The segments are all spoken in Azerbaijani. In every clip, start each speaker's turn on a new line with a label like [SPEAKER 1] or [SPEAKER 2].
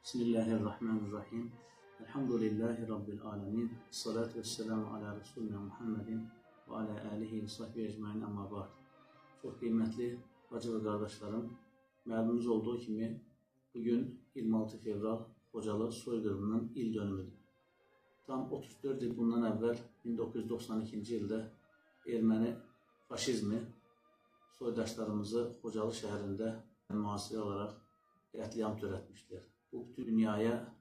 [SPEAKER 1] Bismillahirrahmanirrahim. Elhamdülillahi Rabbil alemin. Salatu vesselamu ala Resulina Muhammedin ve ala alihi ve sahbihi ecmain amma ba'd. Çox qiymətli bacı və qardaşlarım, məlumunuz olduğu kimi bugün 26 fevral Xocalı soyqırımının il dönümüdür. Tam 34 il bundan əvvəl 1992-ci ildə erməni faşizmi soydaşlarımızı Xocalı şəhərində mühasirə olaraq qətliam törətmişdir. Bu bütün dünyaya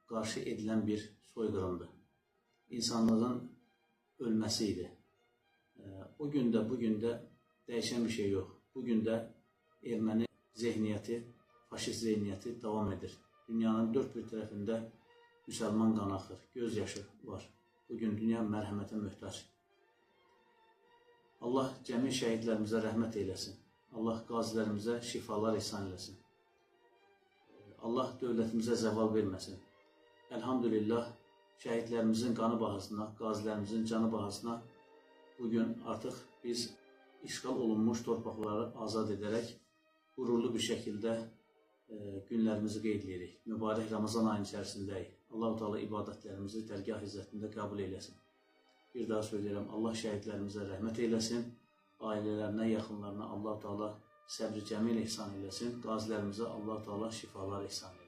[SPEAKER 1] qarşı edilən bir soyqırımdır. İnsanlığın ölməsi idi. O gündə, bugün də dəyişən bir şey yox. Bugün də erməni zehniyyəti, faşist zehniyyəti davam edir. Dünyanın dörd bir tərəfində müsəlman qanı axır, gözyaşı var. Bugün dünya mərhəmətə möhtac. Allah cəmi şəhidlərimizə rəhmət eyləsin. Allah qazilərimizə şifalar ihsan eləsin. Allah dövlətimizə zəval verməsin. Elhamdülillah, şəhidlərimizin qanı bahasına, qazilərimizin canı bahasına bugün artıq biz işğal olunmuş torpaqları azad edərək qürurlu bir şəkildə günlərimizi qeyd edirik. Mübarək Ramazan ayının içərisindəyik. Allah-u Teala ibadətlərimizi dərgah izzətində qəbul eyləsin. Bir daha söyləyirəm, Allah şəhidlərimizə rəhmət eyləsin, ailələrinə, yaxınlarına Allah-u Teala səbr-i cəmil ihsan eləsin, qazilərimizə Allah-u Teala şifalar ihsan eləsin.